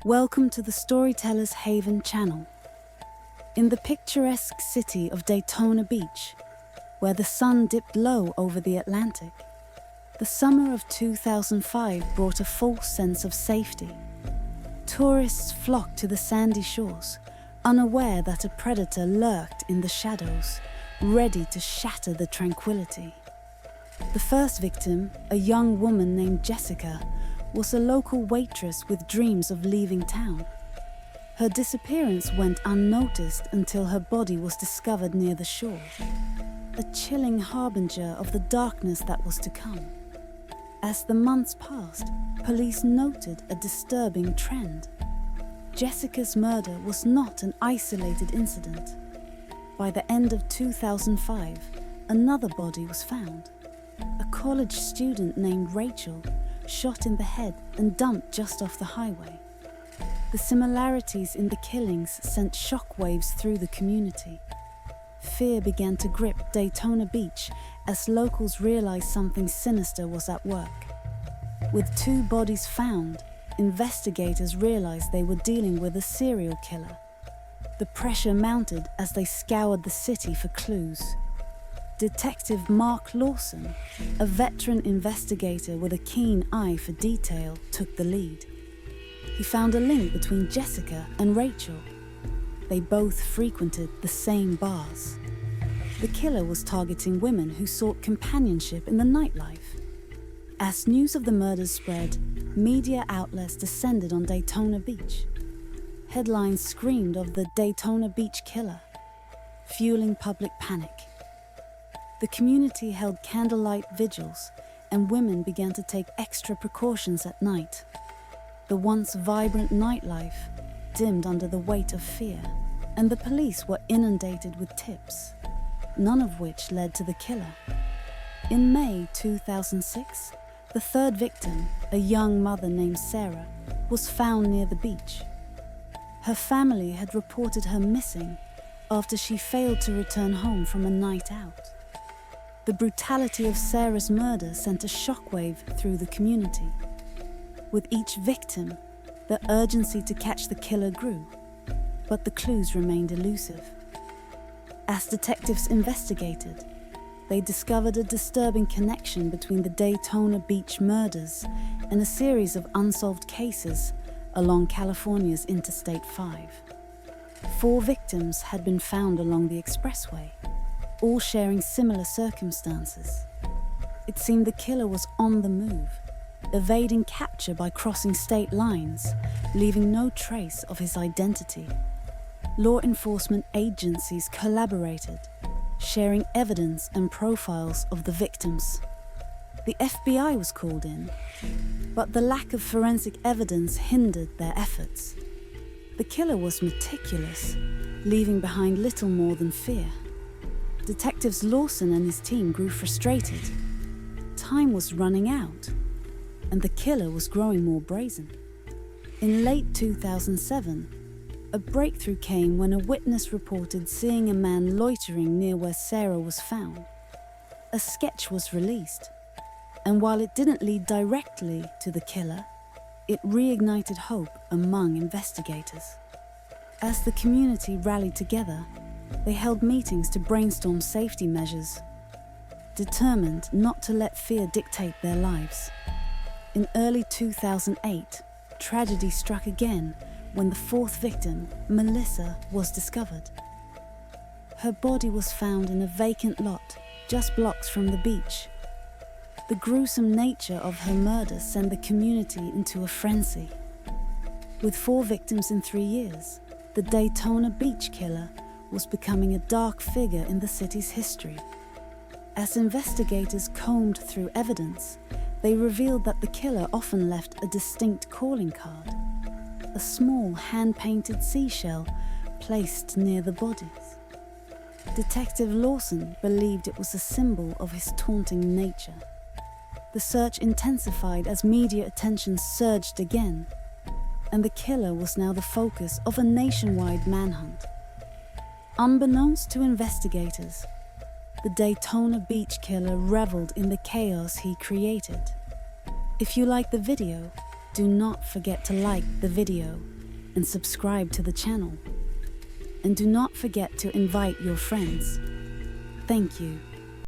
Welcome to the Storyteller's Haven channel. In the picturesque city of Daytona Beach, where the sun dipped low over the Atlantic, the summer of 2005 brought a false sense of safety. Tourists flocked to the sandy shores, unaware that a predator lurked in the shadows, ready to shatter the tranquility. The first victim, a young woman named Jessica, was a local waitress with dreams of leaving town. Her disappearance went unnoticed until her body was discovered near the shore, a chilling harbinger of the darkness that was to come. As the months passed, police noted a disturbing trend. Jessica's murder was not an isolated incident. By the end of 2005, another body was found. A college student named Rachel, shot in the head and dumped just off the highway. The similarities in the killings sent shockwaves through the community. Fear began to grip Daytona Beach as locals realized something sinister was at work. With 2 bodies found, investigators realized they were dealing with a serial killer. The pressure mounted as they scoured the city for clues. Detective Mark Lawson, a veteran investigator with a keen eye for detail, took the lead. He found a link between Jessica and Rachel. They both frequented the same bars. The killer was targeting women who sought companionship in the nightlife. As news of the murders spread, media outlets descended on Daytona Beach. Headlines screamed of the Daytona Beach killer, fueling public panic. The community held candlelight vigils, and women began to take extra precautions at night. The once vibrant nightlife dimmed under the weight of fear, and the police were inundated with tips, none of which led to the killer. In May 2006, the third victim, a young mother named Sarah, was found near the beach. Her family had reported her missing after she failed to return home from a night out. The brutality of Sarah's murder sent a shockwave through the community. With each victim, the urgency to catch the killer grew, but the clues remained elusive. As detectives investigated, they discovered a disturbing connection between the Daytona Beach murders and a series of unsolved cases along California's Interstate 5. 4 victims had been found along the expressway, all sharing similar circumstances. It seemed the killer was on the move, evading capture by crossing state lines, leaving no trace of his identity. Law enforcement agencies collaborated, sharing evidence and profiles of the victims. The FBI was called in, but the lack of forensic evidence hindered their efforts. The killer was meticulous, leaving behind little more than fear. Detectives Lawson and his team grew frustrated. Time was running out, and the killer was growing more brazen. In late 2007, a breakthrough came when a witness reported seeing a man loitering near where Sarah was found. A sketch was released, and while it didn't lead directly to the killer, it reignited hope among investigators. As the community rallied together, they held meetings to brainstorm safety measures, determined not to let fear dictate their lives. In early 2008, tragedy struck again when the 4th victim, Melissa, was discovered. Her body was found in a vacant lot just blocks from the beach. The gruesome nature of her murder sent the community into a frenzy. With 4 victims in 3 years, the Daytona Beach killer was becoming a dark figure in the city's history. As investigators combed through evidence, they revealed that the killer often left a distinct calling card, a small hand-painted seashell placed near the bodies. Detective Lawson believed it was a symbol of his taunting nature. The search intensified as media attention surged again, and the killer was now the focus of a nationwide manhunt. Unbeknownst to investigators, the Daytona Beach killer reveled in the chaos he created. If you like the video, do not forget to like the video and subscribe to the channel. And do not forget to invite your friends. Thank you.